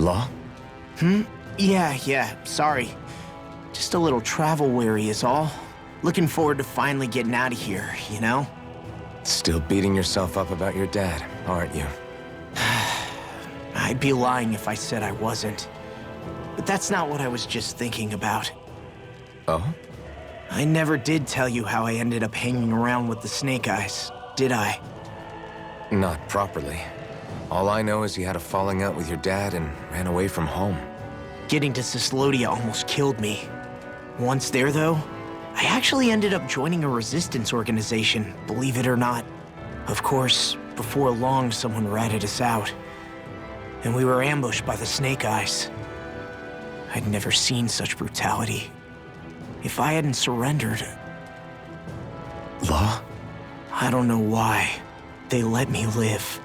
Law? Yeah, sorry. Just a little travel weary is all. Looking forward to finally getting out of here, you know? Still beating yourself up about your dad, aren't you? I'd be lying if I said I wasn't. But that's not what I was just thinking about. Oh? I never did tell you how I ended up hanging around with the Snake Eyes, did I? Not properly. All I know is you had a falling out with your dad and ran away from home. Getting to Cislodia almost killed me. Once there, though, I actually ended up joining a resistance organization, believe it or not. Of course, before long, someone ratted us out. And we were ambushed by the Snake Eyes. I'd never seen such brutality. If I hadn't surrendered... Law? I don't know why. They let me live.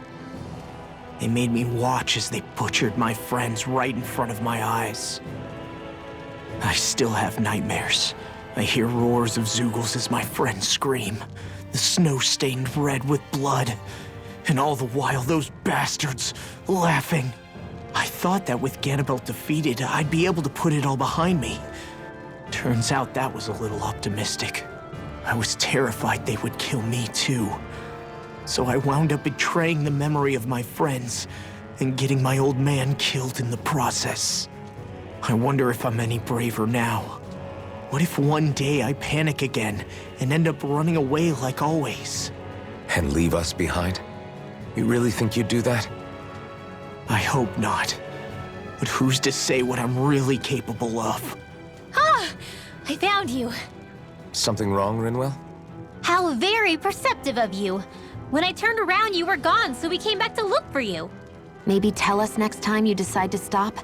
They made me watch as they butchered my friends right in front of my eyes. I still have nightmares. I hear roars of Zeugles as my friends scream, the snow stained red with blood, and all the while those bastards laughing. I thought that with Ganabelt defeated, I'd be able to put it all behind me. Turns out that was a little optimistic. I was terrified they would kill me too. So I wound up betraying the memory of my friends and getting my old man killed in the process. I wonder if I'm any braver now. What if one day I panic again and end up running away like always? And leave us behind? You really think you'd do that? I hope not. But who's to say what I'm really capable of? Ah! I found you. Something wrong, Rinwell? How very perceptive of you. When I turned around, you were gone, so we came back to look for you. Maybe tell us next time you decide to stop?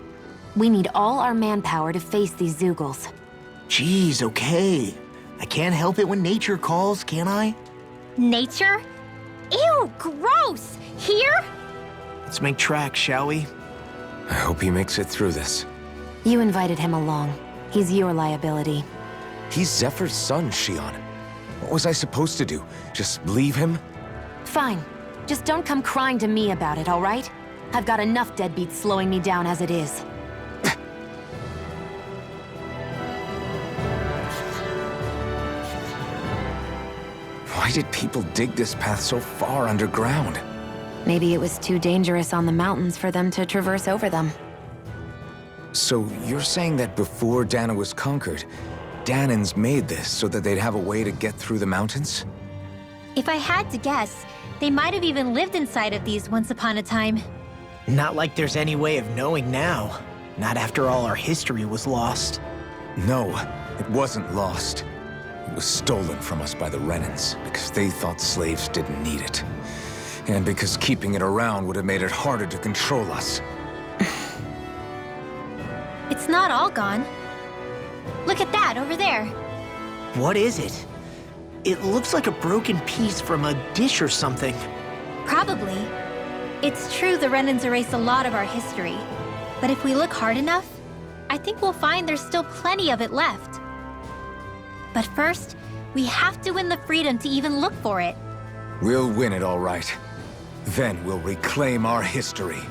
We need all our manpower to face these Zeugles. Geez, okay. I can't help it when nature calls, can I? Nature? Ew, gross! Here? Let's make tracks, shall we? I hope he makes it through this. You invited him along. He's your liability. He's Zephyr's son, Shion. What was I supposed to do? Just leave him? Fine. Just don't come crying to me about it, all right? I've got enough deadbeats slowing me down as it is. Why did people dig this path so far underground? Maybe it was too dangerous on the mountains for them to traverse over them. So you're saying that before Dana was conquered, Danans made this so that they'd have a way to get through the mountains? If I had to guess, they might have even lived inside of these once upon a time. Not like there's any way of knowing now. Not after all our history was lost. No, it wasn't lost. It was stolen from us by the Renans, because they thought slaves didn't need it. And because keeping it around would have made it harder to control us. It's not all gone. Look at that over there. What is it? It looks like a broken piece from a dish or something. Probably. It's true the Renans erased a lot of our history. But if we look hard enough, I think we'll find there's still plenty of it left. But first, we have to win the freedom to even look for it. We'll win it all right. Then we'll reclaim our history.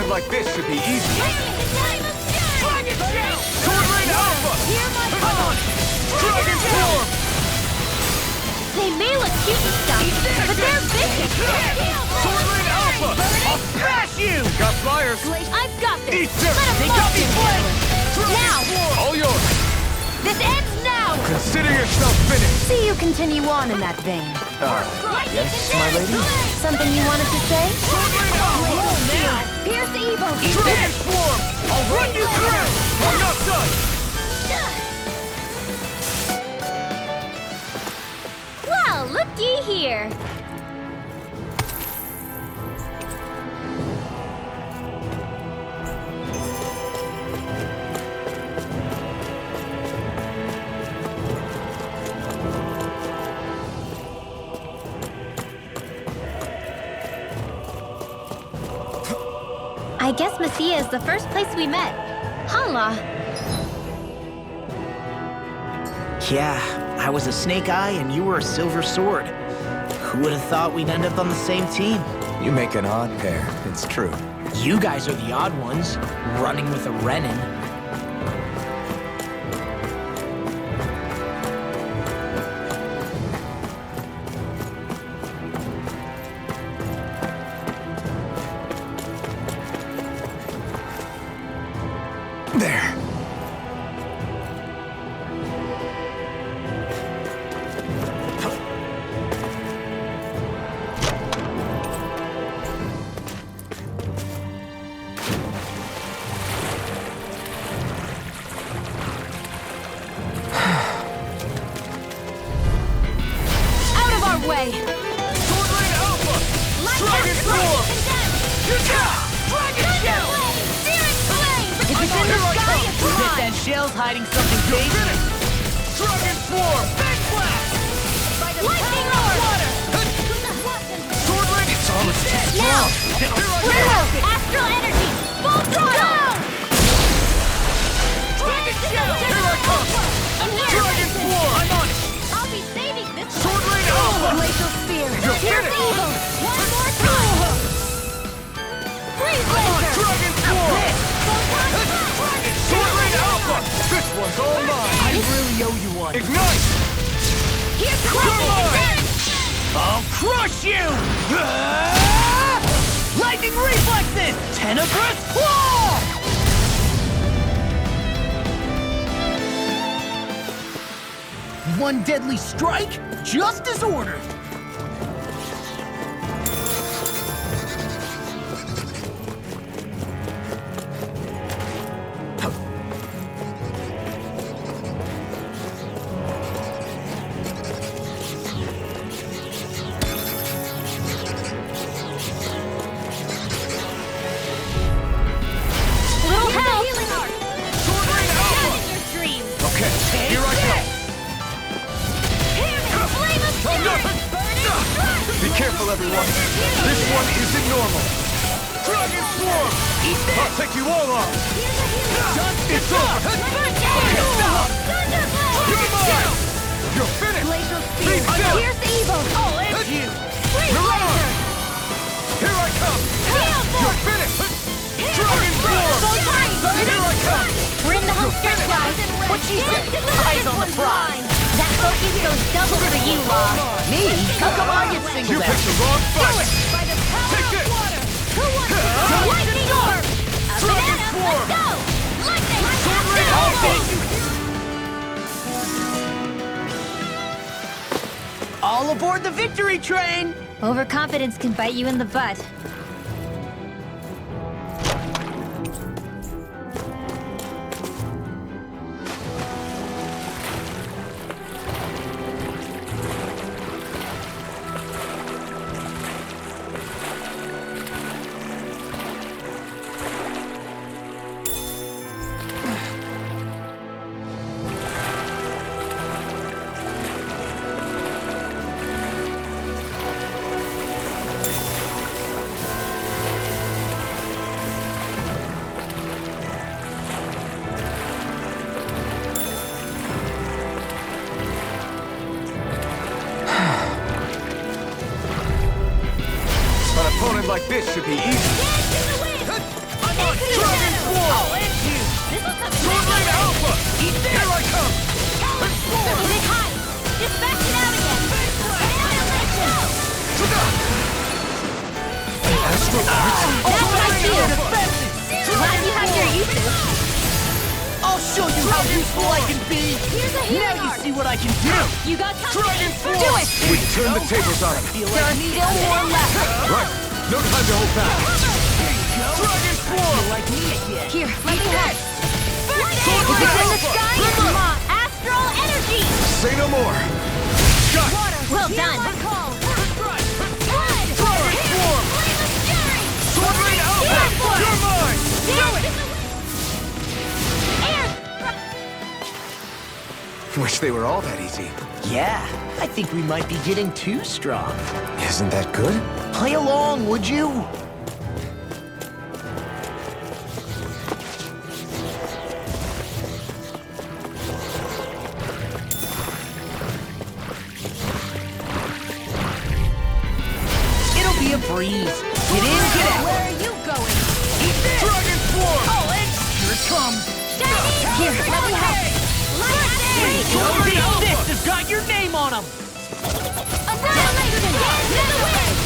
Like this should be easy. Dragon Shell! Sword Rain Alpha! Hear my Come on! Dragon Form! They may look cute and stuff, but they're vicious. Sword Rain Alpha! I'll smash you! Got flyers! I've got this. Eat them! Let 'em They got me flamed! flamed! Now! All yours! This ends now! Consider yourself finished! See you continue on in that vein. Yes, my lady? Something you wanted to say? Sword Rain Alpha! Pierce evil! Dragon Form! I'll run you through! I'm not done! Well, looky here. I guess Messia is the first place we met. Hala. Yeah, I was a snake eye and you were a silver sword. Who would have thought we'd end up on the same team? You make an odd pair, it's true. You guys are the odd ones, running with a Renin. There. Way. Swordblade Alpha! Dragon Form! Dragon Shell! If it's in the sky, it's mine! That shell's hiding something dangerous. Dragon Form! Big Blast! Lightning Roar! Water! Swordblade! It's all a test. Now! Here Astral Energy! Full throttle! Dragon Shell! Here I come! In here! Dragon Form! I'm on it! I'll be saving this one. Swordblade Alpha! Glacial Spear! You're Here's finished! evil! One more time! Freeze I'm on Laser! Dragon Form! Swordblade Alpha! This one's all mine! I really owe you one. Ignite! Here's Come on! Crushing! I'll crush you! Lightning reflexes! Tenebrous claw! One deadly strike, just as ordered. Little help. Swordblade Alpha! In your dreams. Okay, here I come! Be careful, everyone. This one isn't normal. Dragon Swarm! I'll take you all on! It's over! Okay, stop! You're mine! You're finished! Glacial Be Spear! still! Here's evil! I'll end you! Freeze Mirage! Laser! Here I come! Hail You're Force! finished! Dragon Swarm! Here I come! We're in the home stretch, guys. What she said? Eyes on the prize. That focus goes double for you, Law. Me? How come I get You singled out? picked the wrong fight! By the power Take of this! water! Who wants to lightning orb? Dragon Let's Swarm! go! Lightning! Swordblade Alpha! All aboard the victory train! Overconfidence can bite you in the butt. An opponent like this should be easy. I'm on Dragon Swarm! I'll end you! Swordblade Alpha! Here I come! Big high. Dispatch it out again. Astral Arts! That's what I do. Alpha! Glad you have your uses. I'll show you how useful I can be! Here's a Now healing you art. see what I can do! You got Dragon confidence. Form! Do it. We turn the tables on him. There are still more left! Right, no time to hold back. Dragon Swarm! Like me again! Here, let me help! If it's in the sky, it's Ma. Astral energy. Say no more. Shot! Well done. Dragon Swarm! Swordblade Alpha! You're mine! Wish they were all that easy. Yeah, I think we might be getting too strong. Isn't that good? Play along, would you? breeze. Get in, get out. Where are you going? Eat this! Dragon Swarm! Oh, and here it comes. Here, let me help. These fists have got your name on them. Annihilation! Dance in the wind!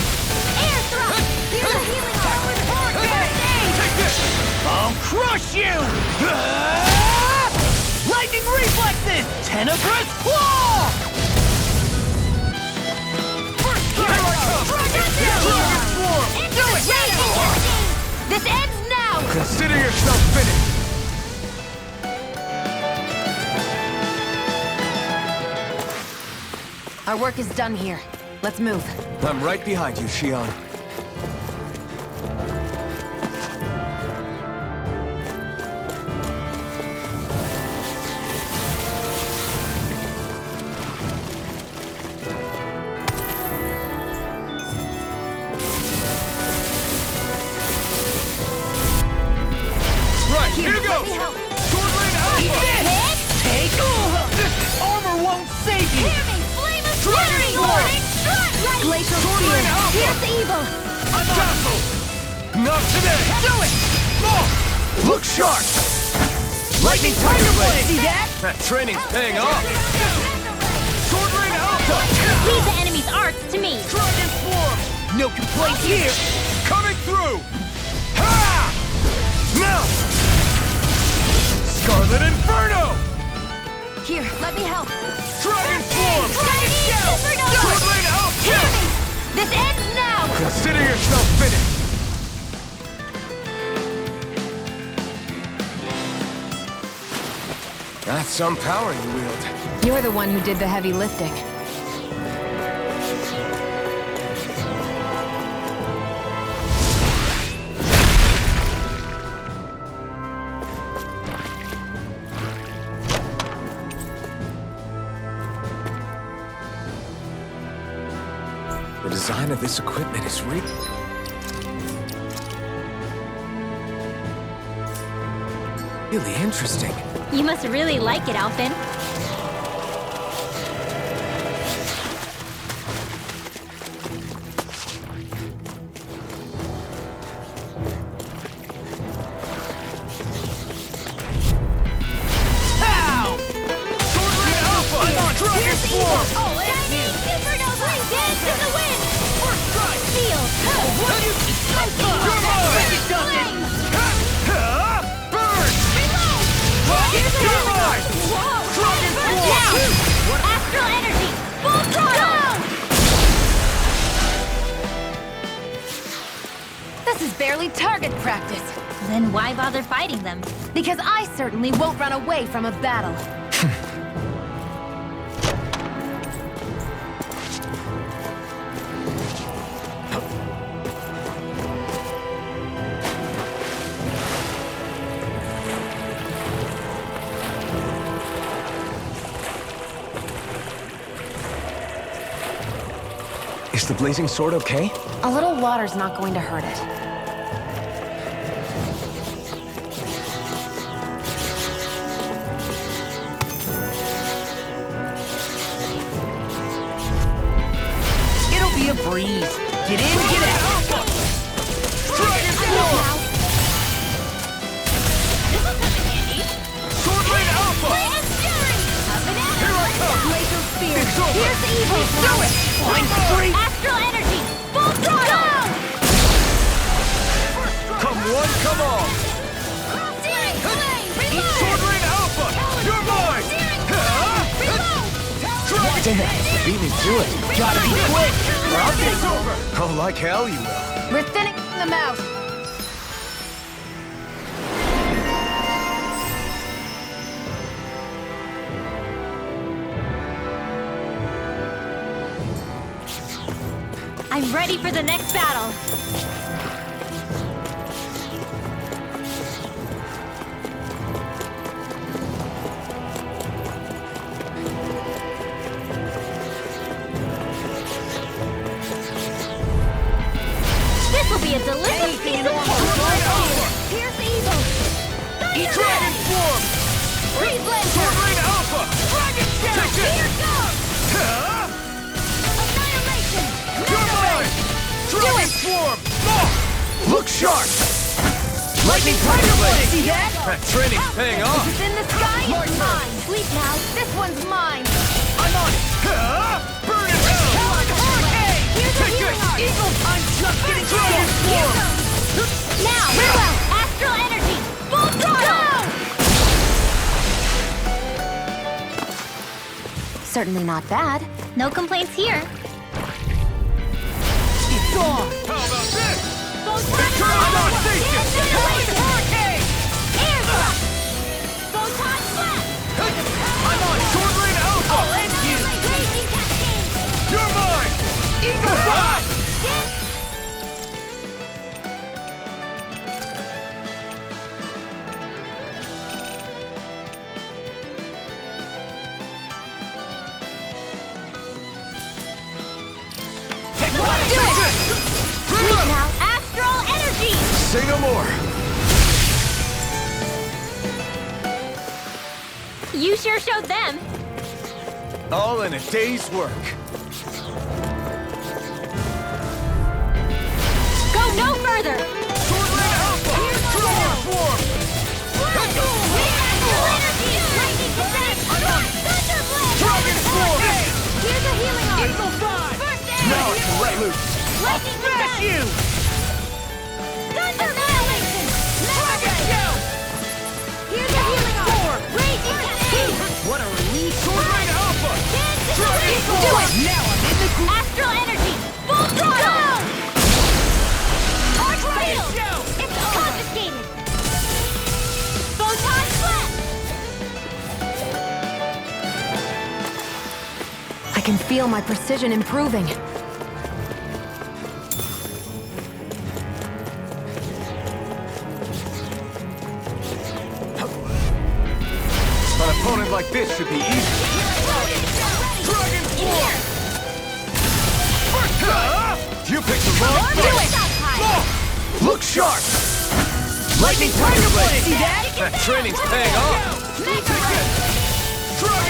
Air thrust! Here's a healing arm! Take this! I'll crush you! Lightning reflexes! Tenebrous claw! Dragon Swarm! Into the shadow! This ends now! Consider yourself finished! Our work is done here. Let's move. I'm right behind you, Shion. Right, here Let goes! me help. Swordblade Alpha! Take this armor won't save you! Hear me! Flame of Dragon flaring! Swarm! Strike! Glacial Swordblade spear. Alpha! Here's evil. Dazzle! Not today! Do it! Look sharp! Lightning Tiger Blade! See that? That training's paying off! Swordblade Alpha! Leave the enemy's arts to me! Dragon Swarm! No complaints here! Coming through! Ha! Now! Scarlet Inferno! Here, let me help. Dragon Swarm! Swordblade Alpha! Hear me! This ends now! Consider yourself finished! That's some power you wield. You're the one who did the heavy lifting. The design of this equipment is really interesting. You must really like it, Alphen. Pow! Swordblade Alpha! Dragon Swarm! Oh, Supernova! Dance in the wind! First strike! Feel! You're mine! Flame! Burn! You're mine! Dragon Swarm! Astral energy! Full throttle! This is barely target practice. Then why bother fighting them? Because I certainly won't run away from a battle. Is the blazing sword okay? A little water's not going to hurt it. It'll be a breeze. Get in, get out! Dragon Swarm! This'll come in handy. Swordblade Alpha! Here I come! Glacial spear. It's over! Here's the evil. Do it! Flying straight! Astral energy! Full throttle! Come one, come all! Searing flame! Swordblade Alpha! You're mine! Damn, you beat me to it. Gotta be quick! Or I'll take It's over! Oh, like hell you will. We're thinning them out. I'm ready for the next battle. This'll be a delicious piece of Here's evil! Dragon Swarm! Freeze Blazer! Swordblade Alpha! Dragon Shadow! Take this! Here goes! Huh? Annihilation! You're mine! Dragon Swarm! Look sharp! Lightning Tiger Blade! See that? That training's paying off! It's in the sky, it's mine! Sleep now, this one's mine! I'm on it! Burn it down! Hurricane! Here's a healing art! Eagle! I'm just getting Here started! goes! Now, Rinwell! Astral energy! Full throttle! Certainly not bad. No complaints here. It's on! How about this? I'm on station! Hurricane! Air thrust! Photon blast! I'm on Sword Rain Alpha! I'll end you! Raging cascade! You're mine! Eagle Fly! Now, astral energy! Say no more! You sure showed them. All in a day's work. Go no further. Sword Rain Alpha! Dragon Swarm! Astral energy! Lightning attack! Thunderblade! Dragon Swarm! Here's a healing art! Eagle Fly! First aid! Now I can let loose! Lightning Finish you! Thunder annihilation! Dragon Shout! Here's a healing art! Raging cascade! What a relief! Sword Rain Alpha! Dragon Do Swarm! it! Now I'm in the astral energy! Full throttle! Arch field! Shout! It's confiscated! Photon blast! I can feel my precision improving. An opponent like this should be easy. Dragon Swarm! You picked the wrong fight! Look sharp! Lightning Tiger Blade! See that? That training's paying off! Dragon Swarm! Sword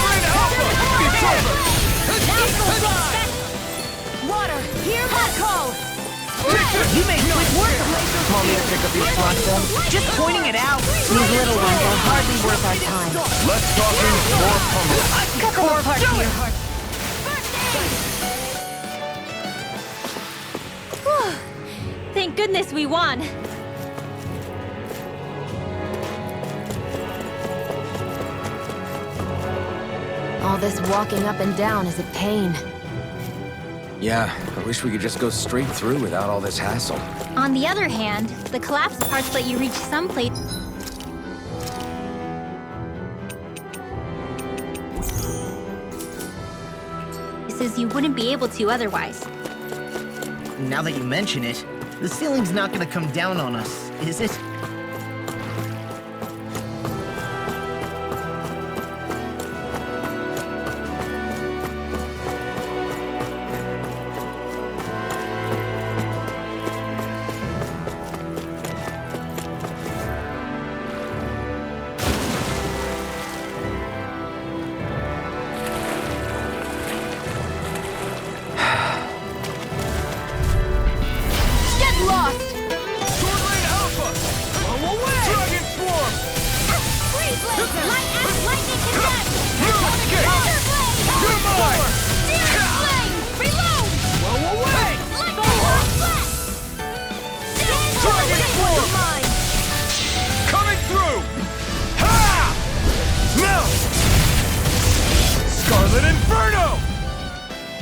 Rain Alpha! It's over! Water, hear my call! You made quick work of laser. Want me to pick up your front then? Just pointing it out. These little ones are hardly worth our time. Less talking, more pummel. Cut them apart to your heart. Thank goodness we won. All this walking up and down is a pain. Yeah, I wish we could just go straight through without all this hassle. On the other hand, the collapsed parts let you reach some places you wouldn't be able to otherwise. Now that you mention it, the ceiling's not gonna come down on us, is it?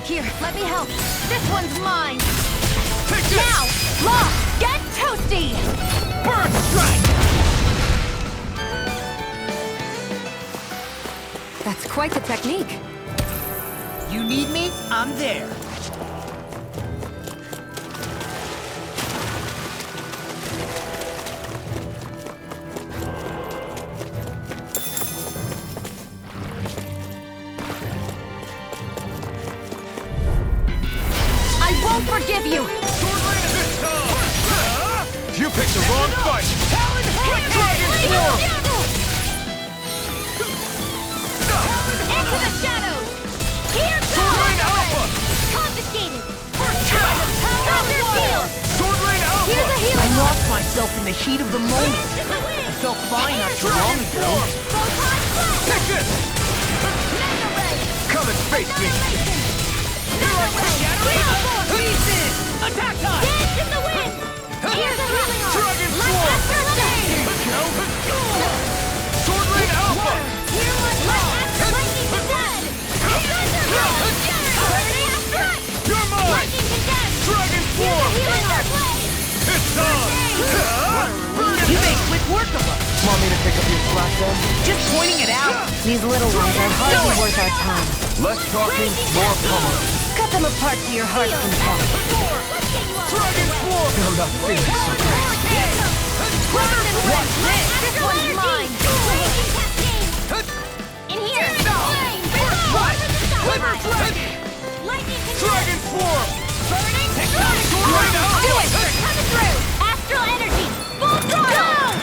Here, let me help. This one's mine. Take this! Now, lock, get toasty. Burn strike! That's quite the technique. You need me? I'm there. Won't forgive you! You picked the wrong fight! Dragon Swarm! Into the shadows! Here goes! Alpha! Confiscated! Counter in the heat of the moment. I felt fine not too long ago. Take this! Come and face me! Attack time! Dance in the wind! Here's a healing arm! Dragon Light Swarm! Astral Energy! Sword Rain Alpha! Here was Light Astral Lightning Condemned! Thunderblade! Burning Astral! You're mine! Lightning Condemned! Dragon Here's Swarm! a healing arm! It's on! You make quick work of us. Want me to pick up your slack then? Just pointing it out. These little ones are hardly worth our time. Less talking, more pummeling. Cut them apart to your heart's content. Dragon Swarm! I'm not feeling so great. Watch this! This one's mine! In here! What? Dragon Swarm! Burning Sword Rain Alpha! Do it! Coming through! Astral Energy! Full throttle!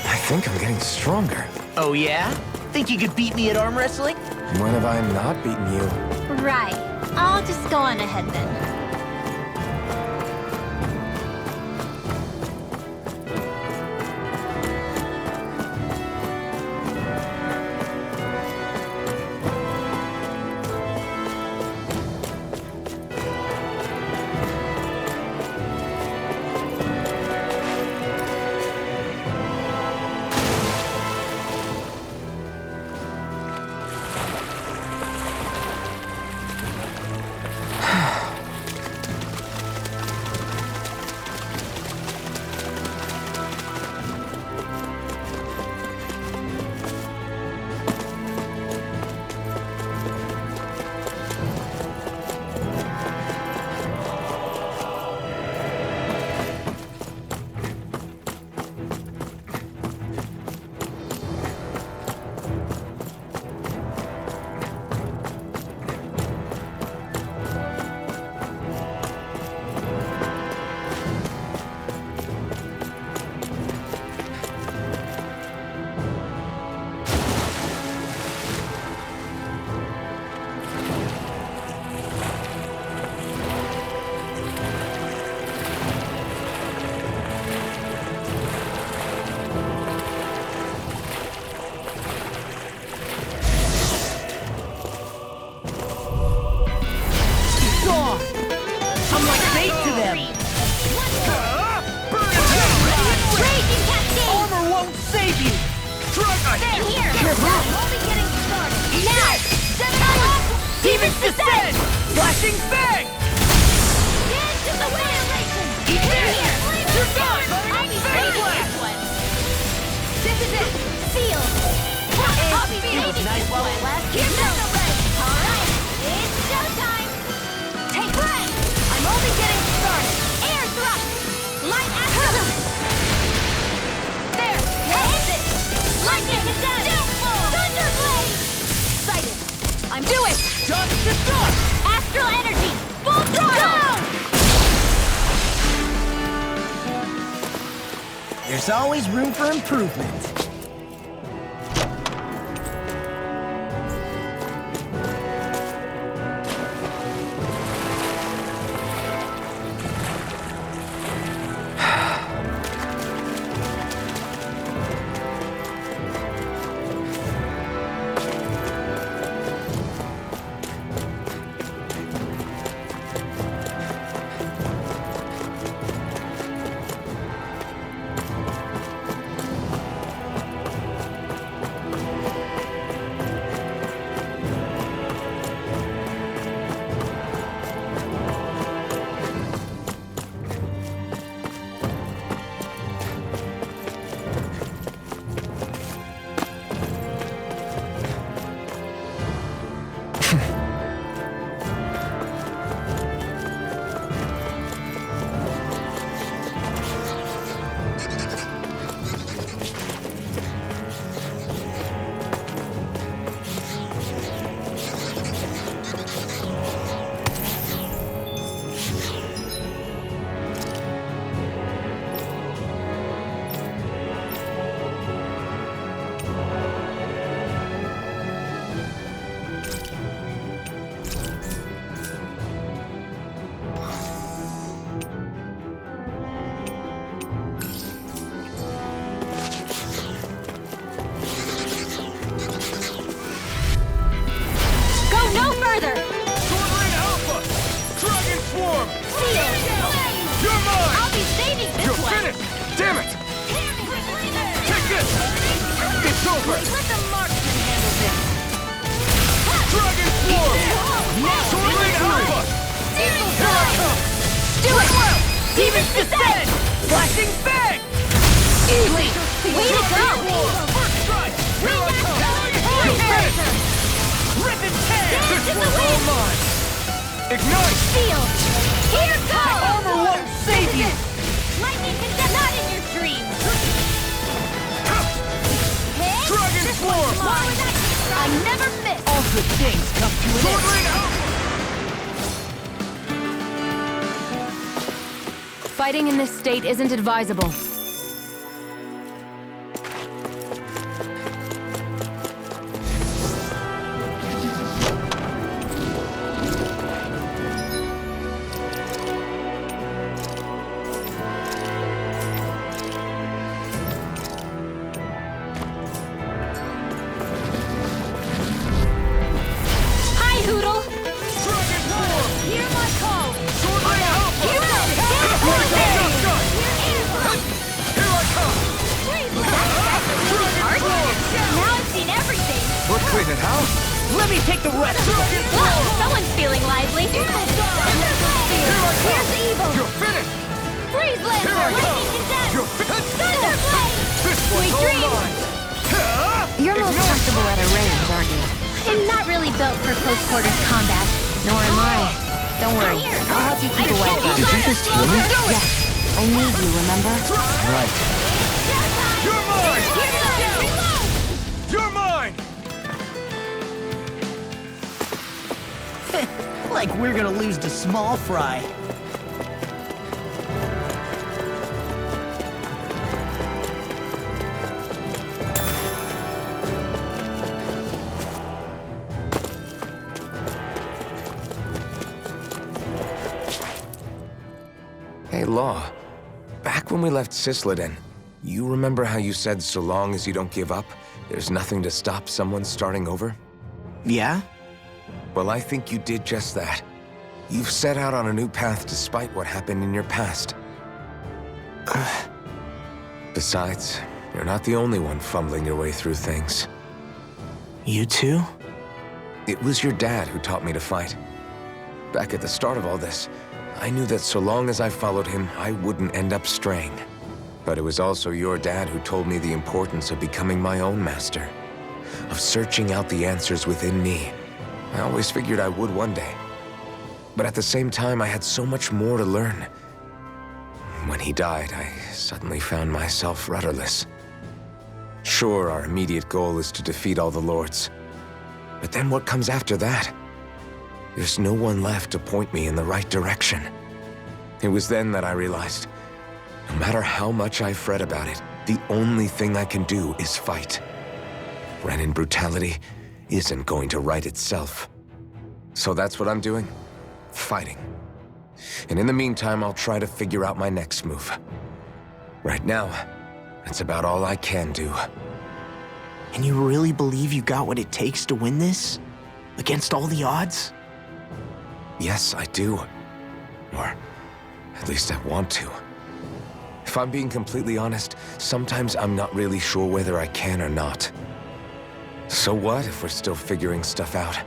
I think I'm getting stronger. Oh yeah? Think you could beat me at arm wrestling? When have I not beaten you? Right. I'll just go on ahead then. Demons descend! Flashing bang! Dance in the wind! Eat this! You're done! I'll be this one! This is it! Sealed! I'll be Feels nice while it lasts. Here's the red! Alright! It's showtime! Take breath! I'm only getting started! Air thrust! Light astral! There! Exit! Lightning is dead! Thunderblade! Sighted! I'm doing! Just destruct! Astral energy! Full throttle! There's always room for improvement. over! Let the marksman handle this. Dragon Swarm! Sword Alpha! Here I come! Do it! Demon's Descent! Flashing Fang! Easy! Way to go! First strike! Here I come! You're finished! Rip and tear! This one's all mine! Ignite! Shield! Here goes! Armor won't save you! Lightning can not in your dreams! Dragon Swarm! I never miss! All good things come to an Sword end. Rain Alpha! Fighting in this state isn't advisable. Hi, Hoodle! Dragon Swarm! Hear my call! Sword Rain Alpha! Here Here I come! Now I've seen everything! We're clean it out. Let me take the rest. Whoa, someone's feeling lively! Here's evil! You're finished! Freeze Lancer! Here I come! Lightning Condemned! You're finished! Thunderblade! This Sweet one's all dreams! mine! You're most Ignite! comfortable at a range, aren't you? I'm not really built for close quarters combat. Nor am I. Don't worry, I'll help you keep away from Did you just hear me? Yes, I need you, remember? Right. You're mine! You're mine! Like we're gonna lose to Small Fry. Hey, Law. Back when we left Cisleden, you remember how you said so long as you don't give up, there's nothing to stop someone starting over? Yeah? Well, I think you did just that. You've set out on a new path despite what happened in your past. Besides, you're not the only one fumbling your way through things. You too? It was your dad who taught me to fight. Back at the start of all this, I knew that so long as I followed him, I wouldn't end up straying. But it was also your dad who told me the importance of becoming my own master, of searching out the answers within me. I always figured I would one day. But at the same time, I had so much more to learn. When he died, I suddenly found myself rudderless. Sure, our immediate goal is to defeat all the lords. But then what comes after that? There's no one left to point me in the right direction. It was then that I realized, no matter how much I fret about it, the only thing I can do is fight. Renin brutality isn't going to right itself. So that's what I'm doing. Fighting. And in the meantime, I'll try to figure out my next move. Right now, that's about all I can do. And you really believe you got what it takes to win this? Against all the odds? Yes, I do. Or at least I want to. If I'm being completely honest, sometimes I'm not really sure whether I can or not. So what if we're still figuring stuff out?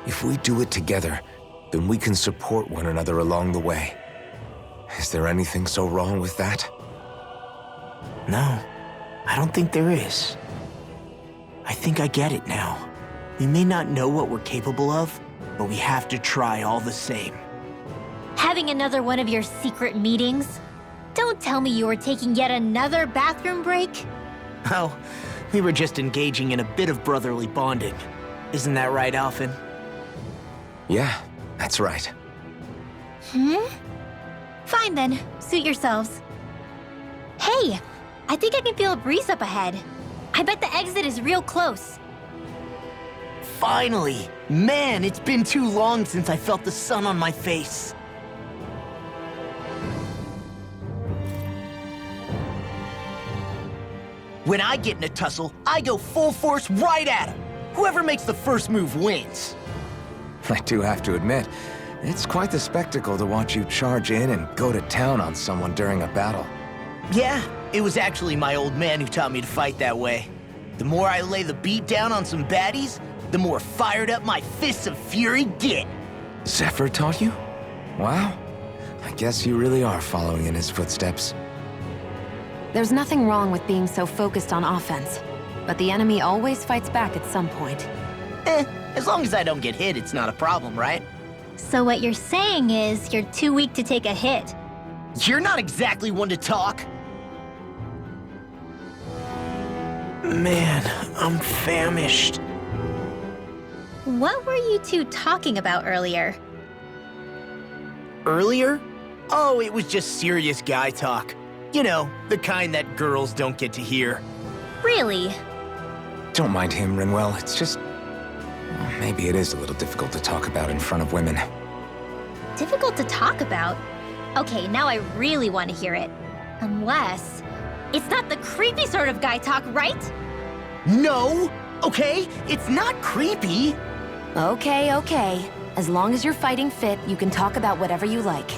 If we do it together, then we can support one another along the way. Is there anything so wrong with that? No, I don't think there is. I think I get it now. We may not know what we're capable of, but we have to try all the same. Having another one of your secret meetings? Don't tell me you were taking yet another bathroom break? Oh, we were just engaging in a bit of brotherly bonding. Isn't that right, Alphen? Yeah, that's right. Fine then, suit yourselves. Hey, I think I can feel a breeze up ahead. I bet the exit is real close. Finally! Man, it's been too long since I felt the sun on my face. When I get in a tussle, I go full force right at him. Whoever makes the first move wins. I do have to admit, it's quite the spectacle to watch you charge in and go to town on someone during a battle. Yeah, it was actually my old man who taught me to fight that way. The more I lay the beat down on some baddies, the more fired up my fists of fury get. Safar taught you? Wow. I guess you really are following in his footsteps. There's nothing wrong with being so focused on offense, but the enemy always fights back at some point. As long as I don't get hit, it's not a problem, right? So what you're saying is you're too weak to take a hit. You're not exactly one to talk. Man, I'm famished. What were you two talking about earlier? Earlier? Oh, it was just serious guy talk. You know, the kind that girls don't get to hear. Really? Don't mind him, Rinwell. It's just... well, maybe it is a little difficult to talk about in front of women. Difficult to talk about? Okay, now I really want to hear it. Unless... it's not the creepy sort of guy talk, right? No! Okay? It's not creepy. Okay, okay. As long as you're fighting fit, you can talk about whatever you like.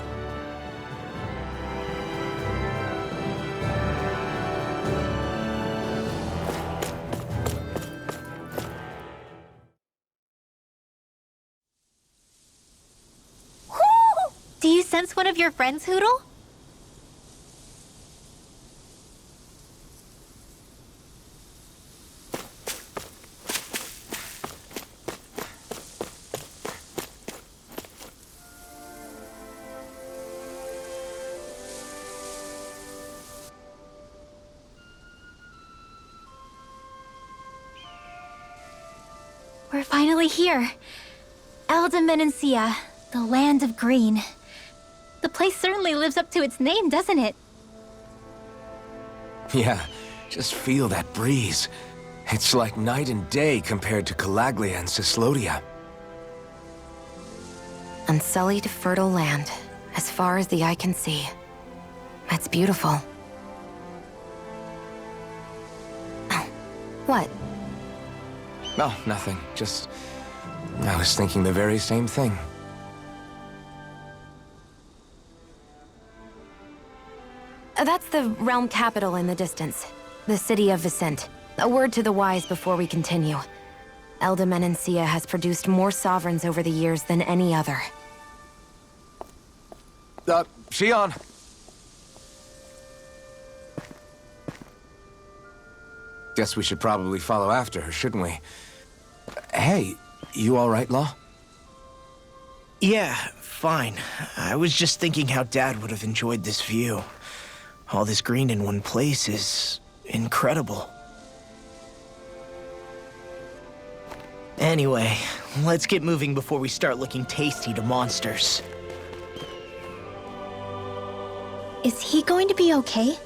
Do you sense one of your friends, Hoodle? We're finally here. Menancia, the land of green. The place certainly lives up to its name, doesn't it? Yeah, just feel that breeze. It's like night and day compared to Calaglia and Cislodia. Unsullied, fertile land, as far as the eye can see. That's beautiful. Oh, what? Oh, nothing. Just... I was thinking the very same thing. That's the realm capital in the distance. The city of Vicent. A word to the wise before we continue. Menancia has produced more sovereigns over the years than any other. Shion! Guess we should probably follow after her, shouldn't we? Hey, you all right, Law? Yeah, fine. I was just thinking how Dad would have enjoyed this view. All this green in one place is incredible. Anyway, let's get moving before we start looking tasty to monsters. Is he going to be okay?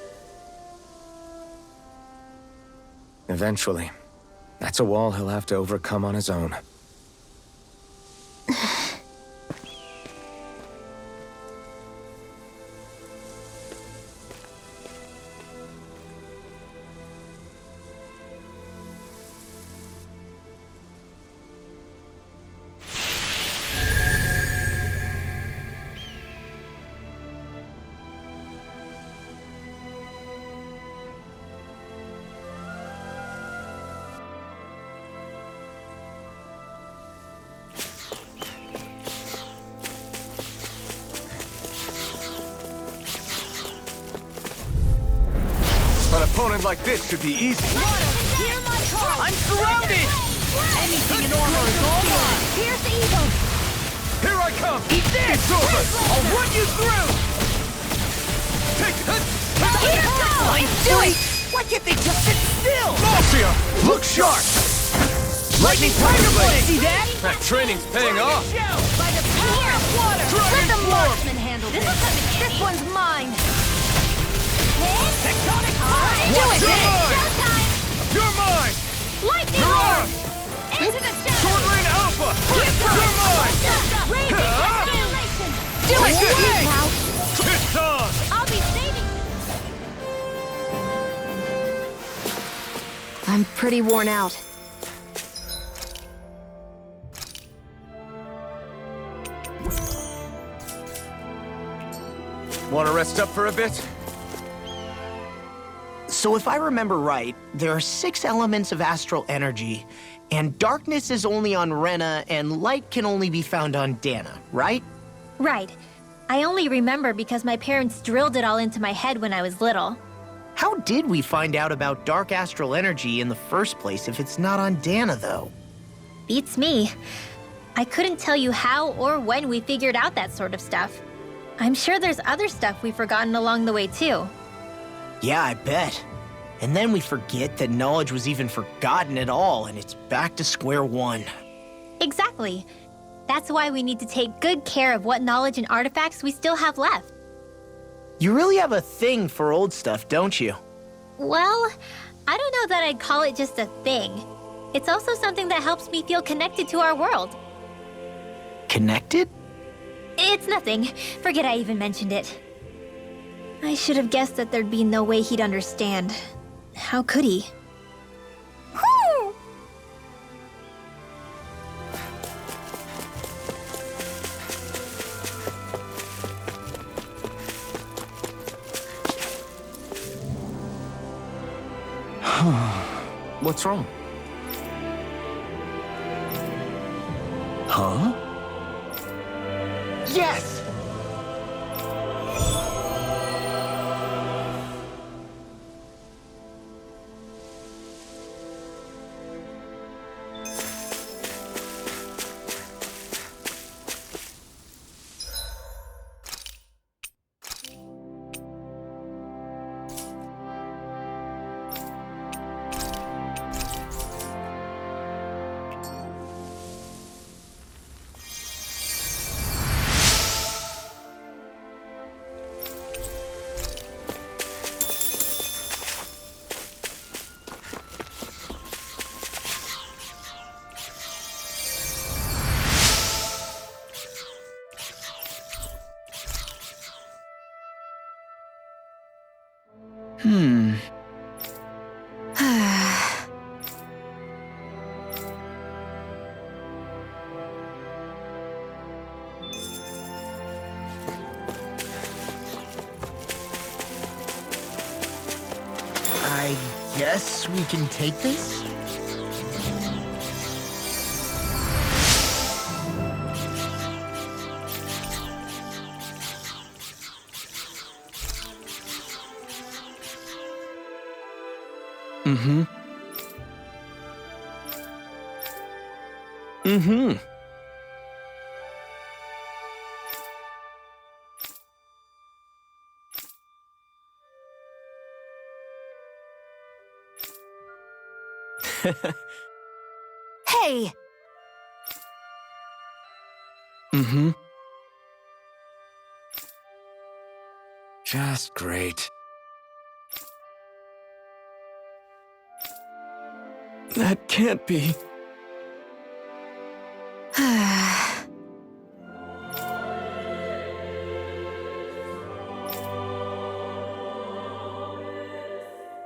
Eventually. That's a wall he'll have to overcome on his own. An opponent like this should be easy. I'm surrounded! Anything in armor is all mine! Here's the evil! Here I come! Eat this! It's over! I'll run you through! Take it! Here goes! I'm doing! Why can't they just sit still? Marcia! Look sharp! Lightning Tiger Blade! See that? That training's paying off! By the power of water! Let the marksman handle this. This one's mine! Tectonic Do it! You're mine! Showtime! You're mine! Lightning You're orb! on! Into the Sword Lane Alpha! You're mine! Do it! Take it! Now, It's on! I'll be saving. I'm pretty worn out. Want to rest up for a bit? So if I remember right, there are 6 elements of astral energy, and darkness is only on Rena, and light can only be found on Dana, right? Right. I only remember because my parents drilled it all into my head when I was little. How did we find out about dark astral energy in the first place if it's not on Dana, though? Beats me. I couldn't tell you how or when we figured out that sort of stuff. I'm sure there's other stuff we've forgotten along the way, too. Yeah, I bet. And then we forget that knowledge was even forgotten at all, and it's back to square one. Exactly. That's why we need to take good care of what knowledge and artifacts we still have left. You really have a thing for old stuff, don't you? Well, I don't know that I'd call it just a thing. It's also something that helps me feel connected to our world. Connected? It's nothing. Forget I even mentioned it. I should have guessed that there'd be no way he'd understand. How could he? What's wrong? Huh? Yes! I guess we can take this? Mm-hmm. Mm-hmm. Hey! Mm-hmm. Just great. That can't be.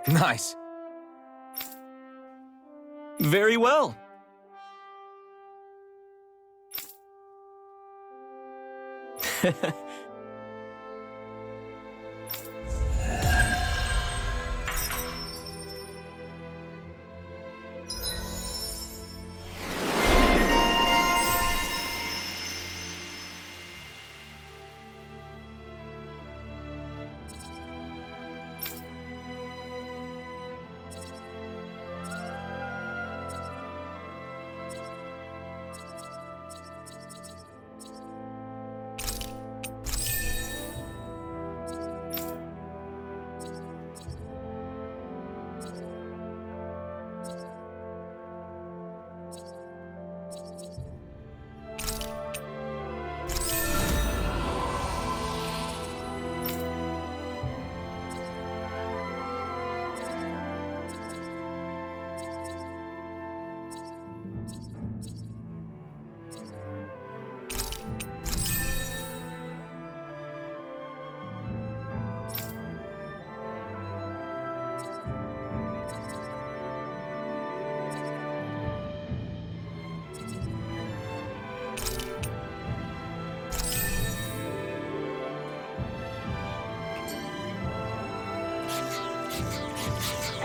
Nice. Very well.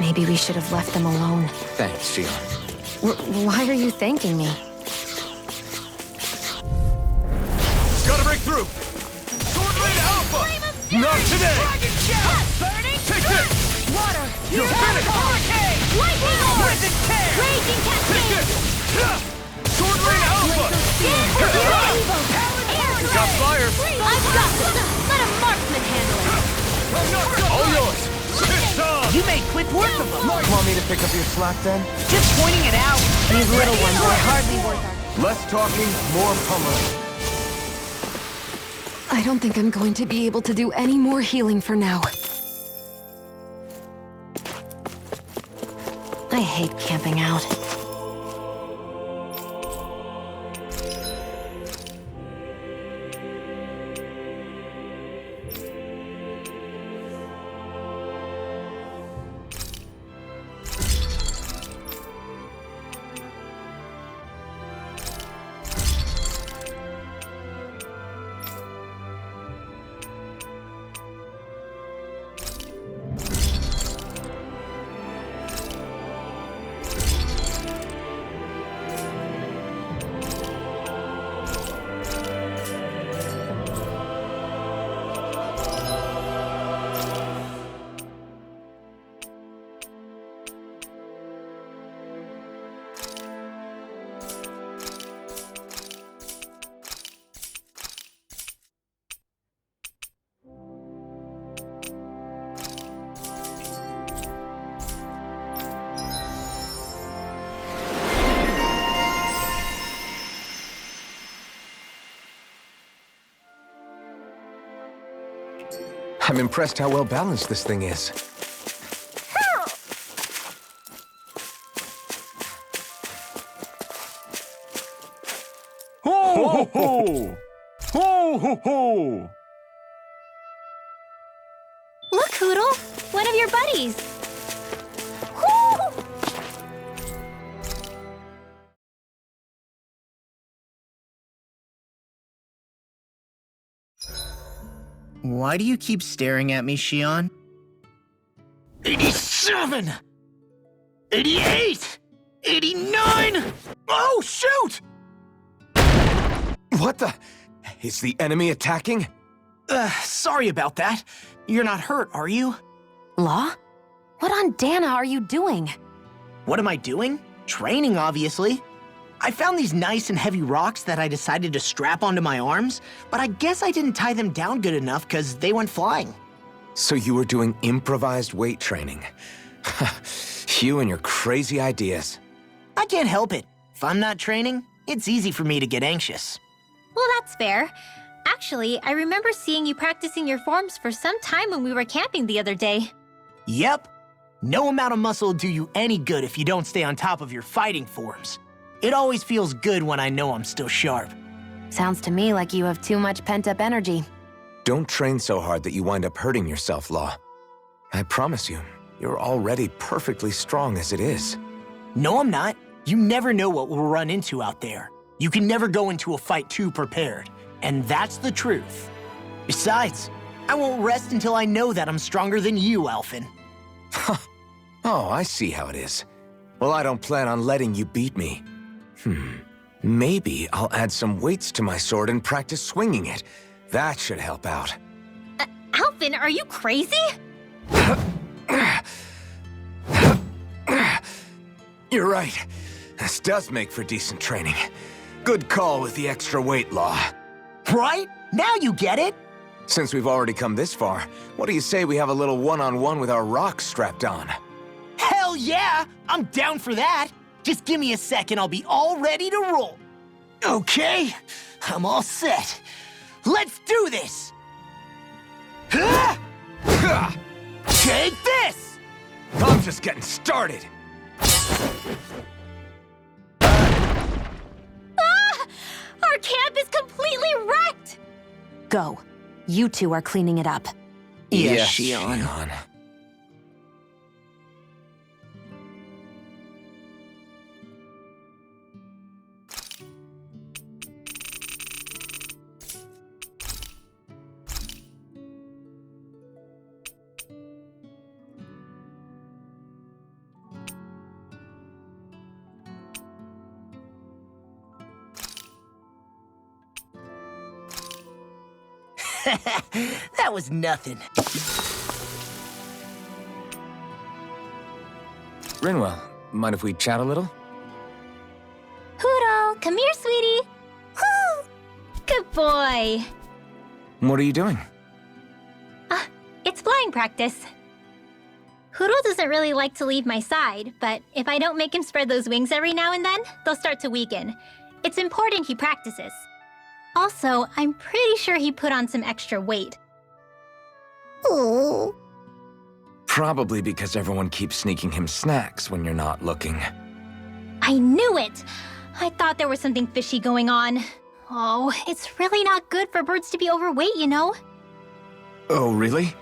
Maybe we should have left them alone. Thanks, Shion. Why are you thanking me? Gotta break through! Sword Blade Alpha! Not today! Burning! Take this! Water! You're finished! Hurricane! Lightning! Risen Tear! Raging Take Cascade! this! Sword Blade Alpha! We got fire! I've got this! Let a marksman handle it! All yours! It's on! You made quick work of them. Want me to pick up your slack then? Just pointing it out. These little ones are hardly worth our... Less talking, more pummeling. I don't think I'm going to be able to do any more healing for now. I hate camping out. I'm impressed how well balanced this thing is. Ho ho ho! Ho ho ho! Look, Hoodle! One of your buddies! Woo! Why do you keep staring at me, Shion? 87! 88! 89! Oh, shoot! What the? Is the enemy attacking? Sorry about that. You're not hurt, are you? Law? What on Dana are you doing? What am I doing? Training, obviously. I found these nice and heavy rocks that I decided to strap onto my arms, but I guess I didn't tie them down good enough because they went flying. So you were doing improvised weight training. You and your crazy ideas. I can't help it. If I'm not training, it's easy for me to get anxious. Well, that's fair. Actually, I remember seeing you practicing your forms for some time when we were camping the other day. Yep. No amount of muscle will do you any good if you don't stay on top of your fighting forms. It always feels good when I know I'm still sharp. Sounds to me like you have too much pent-up energy. Don't train so hard that you wind up hurting yourself, Law. I promise you, you're already perfectly strong as it is. No, I'm not. You never know what we'll run into out there. You can never go into a fight too prepared. And that's the truth. Besides, I won't rest until I know that I'm stronger than you, Alphen. Oh, I see how it is. Well, I don't plan on letting you beat me. Maybe I'll add some weights to my sword and practice swinging it. That should help out. Alphen, are you crazy? You're right. This does make for decent training. Good call with the extra weight, Law. Right? Now you get it? Since we've already come this far, what do you say we have a little one-on-one with our rocks strapped on? Hell yeah! I'm down for that! Just give me a second, I'll be all ready to roll. Okay, I'm all set. Let's do this! Take this! I'm just getting started. Our camp is completely wrecked! Go. You two are cleaning it up. Yes, Shion. That was nothing. Rinwell, mind if we chat a little? Poodle, come here, sweetie. Woo! Good boy. What are you doing? It's flying practice. Hoodle doesn't really like to leave my side, but if I don't make him spread those wings every now and then, they'll start to weaken. It's important he practices. Also, I'm pretty sure he put on some extra weight. Oh. Probably because everyone keeps sneaking him snacks when you're not looking. I knew it! I thought there was something fishy going on. Oh, it's really not good for birds to be overweight, you know? Oh, really?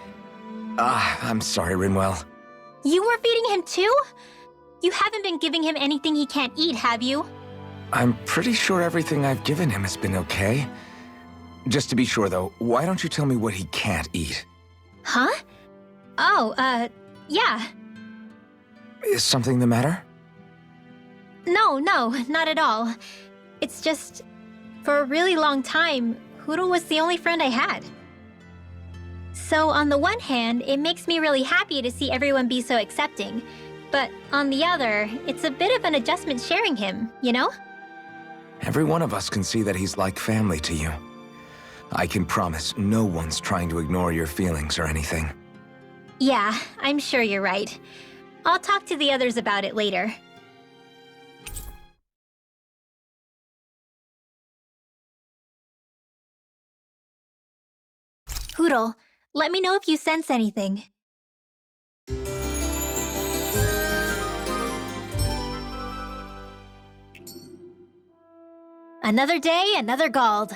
I'm sorry, Rinwell. You were feeding him too? You haven't been giving him anything he can't eat, have you? I'm pretty sure everything I've given him has been okay. Just to be sure, though, why don't you tell me what he can't eat? Huh? Oh, yeah. Is something the matter? No, not at all. It's just, for a really long time, Hoodle was the only friend I had. So on the one hand, it makes me really happy to see everyone be so accepting. But on the other, it's a bit of an adjustment sharing him, you know? Every one of us can see that he's like family to you. I can promise no one's trying to ignore your feelings or anything. Yeah, I'm sure you're right. I'll talk to the others about it later. Hoodle, let me know if you sense anything. Another day, another Gald.